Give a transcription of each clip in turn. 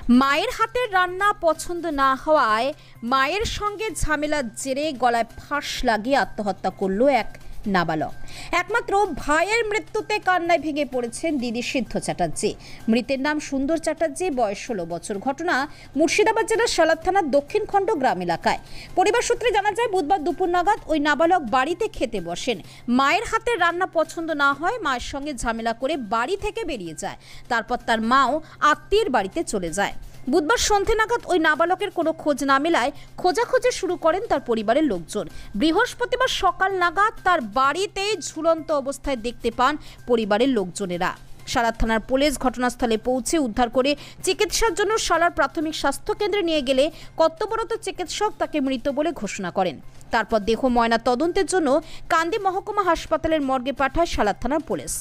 মায়ের হাতের রান্না পছন্দ না হওয়ায় মায়ের সঙ্গে ঝামেলার জেরে গলায় ফাঁস লাগিয়ে আত্মহত্যা করল এক নাবালক। একমাত্র ভাইয়ের মৃত্যুতে কান্নায় ভেঙে পড়েছেন দিদি সিদ্ধ চ্যাটার্জি। মৃতের নাম সুন্দর চ্যাটার্জি, বয়স 16 বছর। ঘটনা মুর্শিদাবাদ জেলার সালাদ থানার দক্ষিণ খণ্ড গ্রাম এলাকায়। পরিবার সূত্রে জানা যায়, বুধবার দুপুর নাগাদ ওই নাবালক বাড়িতে খেতে বসেন। মায়ের হাতের রান্না পছন্দ না হয় মায়ের সঙ্গে ঝামেলা করে বাড়ি থেকে বেরিয়ে যায়। তারপর তার মাও আত্মীয়ের বাড়িতে চলে যায়। বুধবার সন্ধ্যে নাগাদ ওই নাবালকের কোনো খোঁজ না মেলায় খোঁজাখুঁজি শুরু করেন তার পরিবারের লোকজন। বৃহস্পতিবার সকাল নাগাদ তার বাড়িতে ঝুলন্ত অবস্থায় দেখতে পান পরিবারের লোকজনেরা। সালাদ থানার পুলিশ ঘটনাস্থলে পৌঁছে উদ্ধার করে চিকিৎসার জন্য সালার প্রাথমিক স্বাস্থ্য কেন্দ্রে নিয়ে গেলে কর্তব্যরত চিকিৎসক তাকে মৃত বলে ঘোষণা করেন। তারপর দেহ ময়না তদন্তের জন্য কান্দি মহকুমা হাসপাতালের মর্গে পাঠায় সালাদ থানার পুলিশ।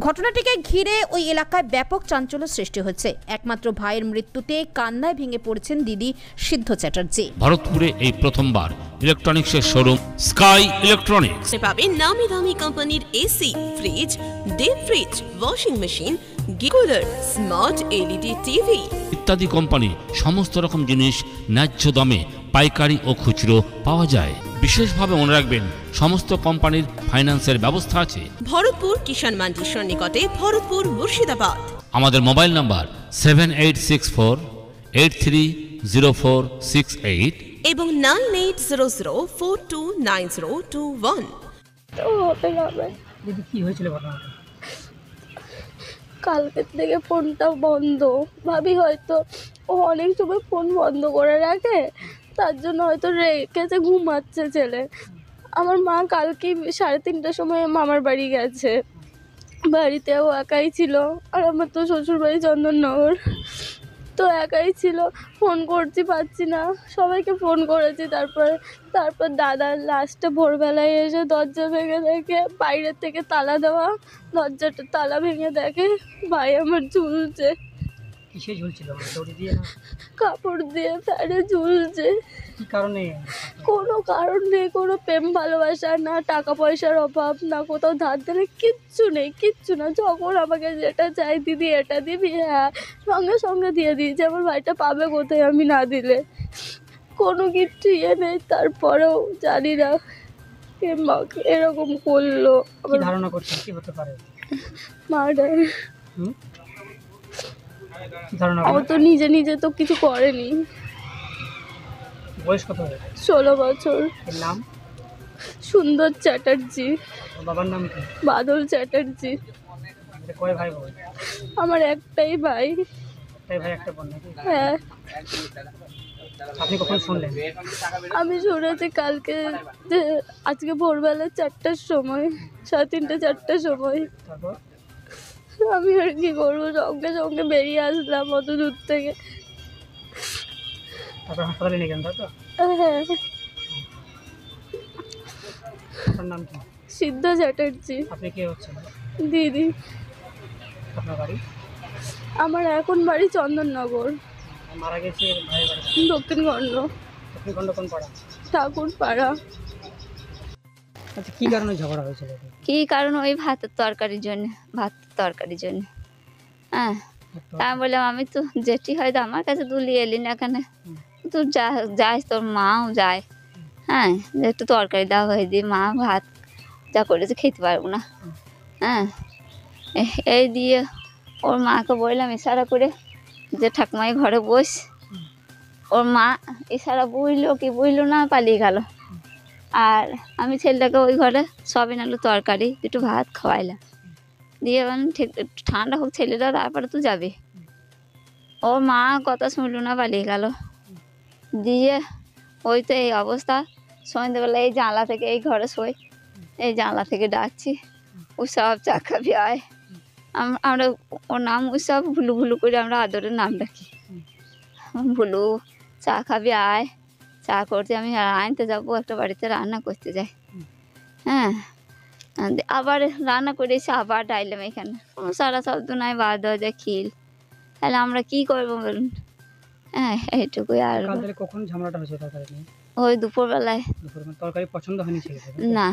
ঘটনাটিকে ঘিরে ওই এলাকায় ব্যাপক চাঞ্চল্য সৃষ্টি হয়েছে। একমাত্র ভাইয়ের মৃত্যুতে কান্নায় ভেঙে পড়েছেন দিদি সিদ্ধ চ্যাটার্জি। ভারতপুরে এই প্রথমবার ইলেকট্রনিক্সের শোরুম স্কাই ইলেকট্রনিক্স পাবেন নামি দামি কোম্পানির AC, fridge, deep fridge, washing machine, গিকুলার, স্মার্ট এলইডি টিভি ইত্যাদি কোম্পানি সমস্ত রকম জিনিস ন্যায্য দামে পাইকারি ও খুচরো পাওয়া যায়। বিশেষভাবে মনে রাখবেন, সমস্ত কোম্পানির ফাইন্যান্সের ব্যবস্থা আছে। ভরতপুর কিষাণ মান্ডির সন্নিকটে, ভরতপুর, মুর্শিদাবাদ। আমাদের মোবাইল নাম্বার 7864830468 এবং 9800429021। দিদি কি হয়েছিল ঘটনাটা? কালকের থেকে ফোনটা বন্ধ। ভাবি হয়তো ও অনেক সময় ফোন বন্ধ করে রাখে, তার জন্য হয়তো রেখেছে, ঘুমাচ্ছে ছেলে। আমার মা কালকে 3:30টার সময় মামার বাড়ি গেছে। বাড়িতেও একাই ছিল, আর আমার তো শ্বশুরবাড়ি চন্দননগর, তো একাই ছিল। ফোন করছি, পাচ্ছি না, সবাইকে ফোন করেছি। তারপর দাদা লাস্টে ভোরবেলায় এসে দরজা ভেঙে দেখে, বাইরের থেকে তালা দেওয়া, দরজাটা তালা ভেঙে দেখে ভাই আমার ঝুলছে। কিসে ঝুলছিল? দড়ি দিয়ে না? কাপড় দিয়ে ফ্যানে ঝুলছে। কি কারণে? কোনো কারণ নেই, কোনো প্রেম ভালোবাসা না, টাকা পয়সার অভাব না, কোথাও ধার ধারে কিচ্ছু নেই, কিচ্ছু না। যখন আমাকে যেটা চাই, দিদি এটা দিবি, হ্যাঁ, সঙ্গে সঙ্গে দিয়ে দিয়েছে। আমার ভাইটা পাবে কোথায় আমি না দিলে? কোনো কিচ্ছু ইয়ে নেই। তারপরেও জানি না কে মাকে এরকম করলো। কি ধারণা করছেন কি হতে পারে? মার্ডার। কি ধারণা? ও তো নিজে নিজে তো কিছু করেনি। বয়স কত হবে? 16 বছর। এর নাম? সুন্দর চ্যাটার্জি। বাবার নাম কি? বাদল চ্যাটার্জি। কয় ভাই বোন? আমার একটাই ভাই। একটাই ভাই, একটা বোন নাকি? হ্যাঁ। আপনি কখন শুনলেন? আমি শুনেছি কালকে, যে আজকে ভোরবেলা 4টার সময়, 3:30 4টার সময়। তারপর আমি আর কি করবো, সঙ্গে সঙ্গে বেরিয়ে আসলাম অত দূর থেকে। তারপর হাসপাতালে নিয়ে গেলেন, তাই তো? হ্যাঁ। আপনার নাম কি? সিদ্ধ চ্যাটার্জি। আপনি কে হচ্ছেন? দিদি। আপনার বাড়ি? আমার এখন বাড়ি চন্দননগর। মারা গেছে ভাই বাড়ি? দক্ষিণ খণ্ড। দক্ষিণ খণ্ড কোন পাড়া? ঠাকুরপাড়া। আচ্ছা, কি কারণে ঝগড়া হয়েছিল? কি কারণ? ওই ভাতের তরকারির জন্য। হ্যাঁ, আমি বললাম, আমি তো যেটি হয়তো আমার কাছে তুলিয়ে এলি না, এখানে তুই যাস, তোর মাও যায়, হ্যাঁ, একটু তরকারি দেওয়া হয়ে দিই, মা ভাত যা করেছে খেতে পারবো না। হ্যাঁ, এই দিয়ে ওর মাকে বললাম ইশারা করে যে ঠাকুমাই ঘরে বস। ওর মা ইশারা বুঝলো কি বুঝলো না, পালিয়ে গেল। আর আমি ছেলেটাকে ওই ঘরে সবে নালো তরকারি, একটু ভাত খাওয়াইলাম, দিয়ে ঠিক ঠান্ডা হোক ছেলেটা, তারপরে তো যাবে। ওর মা কথা শুনলো না, পালিয়ে গেল। দিয়ে ওই তো এই অবস্থা। সন্ধ্যেবেলা এই জানলা থেকে, এই ঘরে শোয়, এই জানলা থেকে ডাকছি, উৎসব চা খাবি আয়। আমরা ওর নাম উৎসব, ভুলু ভুলু করে আমরা আদরের নাম ডাকি। ভুলু, চা খাবি আয়। চা করতে আমি আনতে যাবো, একটা বাড়িতে রান্না করতে যাই। হ্যাঁ, আবার রান্না করে এসে আবার ডাইলাম, এখানে কোনো সারা শব্দ নাই, বাদ দেওয়া যায় খিল। তাহলে আমরা কি করবো বলুন? হ্যাঁ, এইটুকুই। আর কখন ঝামেলাটা হয়েছে তরকারি নিয়ে? ওই দুপুরবেলায়। তরকারি পছন্দ হয়নি ছেলে? না,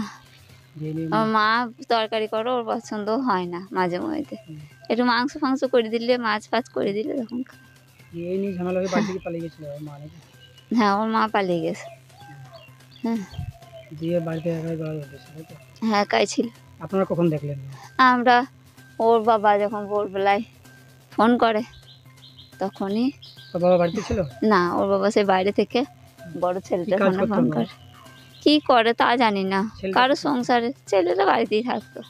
আমার মা তরকারি করো, ওর পছন্দ হয় না। মাঝে মধ্যে একটু মাংস ফাংস করে দিলে, মাছ ফাছ করে দিলে তখন খায়। এই নিয়ে ঝামেলা হয়ে বাড়ি থেকে পালিয়ে গেছিল ওর মা নাকি? হ্যাঁ, ওর মা পালিয়ে গেছে। হ্যাঁ, দিয়ে বাড়িতে একাই বেড়াতে হয়েছে, তাই তো? হ্যাঁ, একাই ছিল। আপনারা কখন দেখলেন? আমরা ওর বাবা যখন ভোরবেলায় ফোন করে তখনই, তোর বাবা বাড়িতে ছিল? না, ওর বাবা সেই বাইরে থেকে বড় ছেলেটার কি কাজ ফোনে করতো ফোন ওর বাবা? করে। কি করে তা জানি না, ছেলেটা কারো কি সংসারে ছেলেটা বাড়িতেই থাকতো।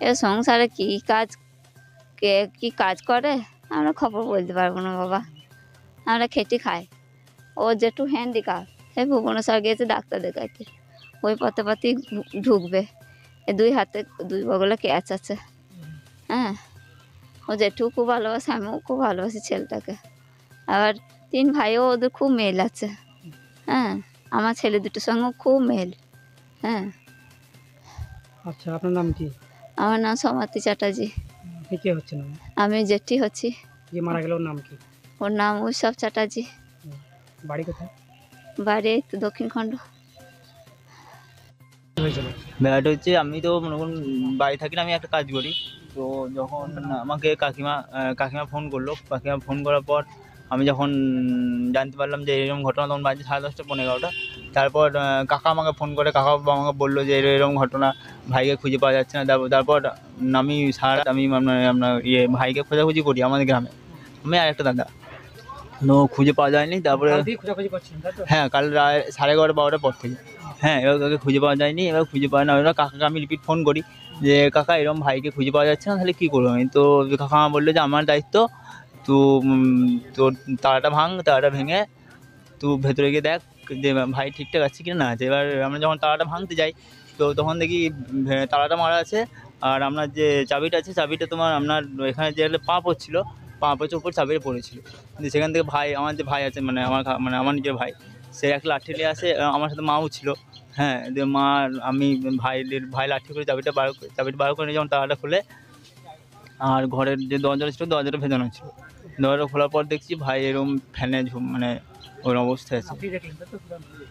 এ সংসারে কি কাজ, কে কি কাজ করে আমরা খবর বলতে পারবো না বাবা, আমরা খেটে খাই। ও যেটু হ্যান্ডিক্যাপ, সে ভুবনেশ্বর গিয়েছে ডাক্তার দেখাইতে, ওই পথে পথেই ঢুকবে। এ দুই হাতে দুই বগলে ক্যাচ আছে। হ্যাঁ, ও জেঠু খুব ভালোবাসে, আমিও খুব ভালোবাসি ছেলেটাকে। আবার 3 ভাইও ওদের খুব মেল আছে। হ্যাঁ, আমার ছেলে দুটোর সঙ্গেও খুব মেল। হ্যাঁ, আচ্ছা, আপনার নাম কি? আমার নাম সমাতি চ্যাটার্জি। আপনি কে হচ্ছেন? আমি জেঠি হচ্ছি। যে মারা গেল ওর নাম কি? ওর নাম উৎসব চ্যাটার্জি। বাড়ি কোথায়? বাড়ি এই তো দক্ষিণ খণ্ড। কি হয়েছিল? ব্যাপারটা হচ্ছে, আমি তো মনে করুন বাড়ি থাকি না, আমি একটা কাজ করি। তো যখন আমাকে কাকিমা ফোন করলো, কাকিমা ফোন করার পর আমি যখন জানতে পারলাম যে এরকম ঘটনা, তখন বাজে 10:30 পৌনে 11টা। তারপর কাকা আমাকে ফোন করে, কাকা আমাকে বললো যে এরকম ঘটনা, ভাইকে খুঁজে পাওয়া যাচ্ছে না। তারপর আমি আমি আপনার ভাইকে খোঁজাখুঁজি করি আমাদের গ্রামে, আমি আর একটা দাদা। খুঁজে পাওয়া যায়নি। তারপরে কাল দিয়ে খোঁজাখুঁজি করছেন, তাই তো? হ্যাঁ, কাল রাত 11:30 12টার পর থেকে। হ্যাঁ, এবার কাকে খুঁজে পাওয়া যায়নি, এবার খুঁজে পাওয়া না, এবার কাকাকে আমি রিপিট ফোন করি যে কাকা এরকম ভাইকে খুঁজে পাওয়া যাচ্ছে না, তাহলে কী করবো আমি? তো কাকা আমার বললো যে আমার দায়িত্ব, তো তোর তালাটা ভেঙে তুই ভেতরে গিয়ে দেখ যে ভাই ঠিকঠাক আছে কি না আছে। এবার আমরা যখন তালাটা ভাঙতে যাই, তো তখন দেখি তালাটা মারা আছে, আর আপনার যে চাবিটা আছে, চাবিটা তোমার আপনার এখানে যে পা পড়ছিল, পা পড়ছে উপর চাবিটা পড়েছিল। কিন্তু সেখান থেকে আমার যে ভাই আছে, আমার নিজের ভাই, সে একটা লাঠি নিয়ে আসে, আমার সাথে মাও ছিল। হ্যাঁ, যে মা আমি ভাই লাঠি করে চাবিটা বার করে নিয়ে যখন তালাটা খুলে, আর ঘরের যে দরজাটা ছিল, দরজাটা ভেজানো ছিল। দরজা খোলার পর দেখছি ভাই এরকম ফ্যানে ওর অবস্থায় আছে। আপনি দেখলেন, তাই তো?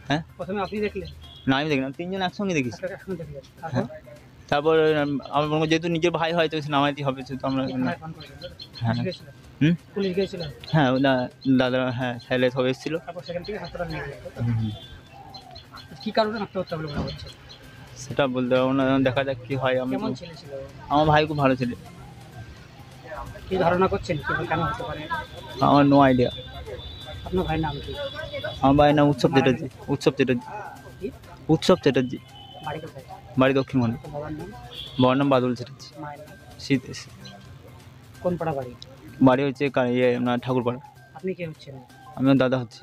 হ্যাঁ, প্রথমে আপনি দেখলেন? না, আমি দেখলাম 3 জন একসঙ্গে দেখেছি। আপনাকে এখন দেখলেন, হ্যাঁ, তারপর আমার মনে হয় যেহেতু নিজের ভাই হয়তো সে নামাইতে হবে, সেহেতু আমরা ফোন করেছেন, তাই তো? হ্যাঁ। পুলিশ গেছিলেন? হুম? পুলিশ গিয়েছিল? হ্যাঁ, দাদা, হ্যাঁ, ছেলে সব এসেছিলো। তারপর সেখান থেকে হাসপাতাল নিয়ে গেলেন, তাই তো? কি কারণে আত্মহত্যা বলে মনে হচ্ছে? সেটা বলতে পারবো না, দেখা যাক কি হয়। কেমন ছেলে ছিল? আমার ভাই খুব ভালো ছিল। কি ধারণা করছেন কেন হতে পারে? আমার নো আইডিয়া। আপনার ভাইয়ের নাম কি? আমার ভাইয়ের নাম উৎসব চ্যাটার্জি। কি? উৎসব চ্যাটার্জি। বাড়ি কোথায়? বাড়ি দক্ষিণ খণ্ড। তো বাবার নাম? বাবার নাম বাদল চ্যাটার্জি। মায়ের নাম? শীতেশ। কোন পাড়া বাড়ি? বাড়ি হচ্ছে আপনার ঠাকুরপাড়া। আপনি কে হচ্ছেন? আমি ওর দাদা হচ্ছি,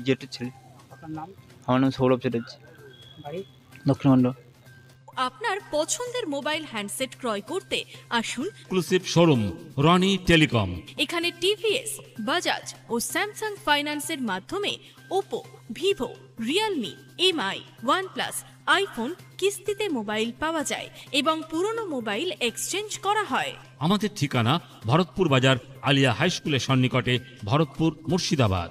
জেঠুর ছেলে। আপনার নাম? আমার নাম সৌরভ চ্যাটার্জি, বাড়ি? দক্ষিণ খণ্ড। আপনার পছন্দের মোবাইল হ্যান্ডসেট ক্রয় করতে আসুন এক্সক্লুসিভ শোরুম রনি টেলিকম। এখানে টিভিএস, বাজাজ ও স্যামসাং ফাইন্যান্সের মাধ্যমে Oppo, Vivo, Realme, MI, OnePlus, iPhone কিস্তিতে মোবাইল পাওয়া যায় এবং পুরনো মোবাইল এক্সচেঞ্জ করা হয়। আমাদের ঠিকানা ভরতপুর বাজার আলিয়া হাই স্কুলের সন্নিকটে, ভরতপুর, মুর্শিদাবাদ।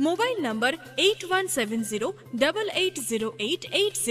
মোবাইল নম্বর 8170880880।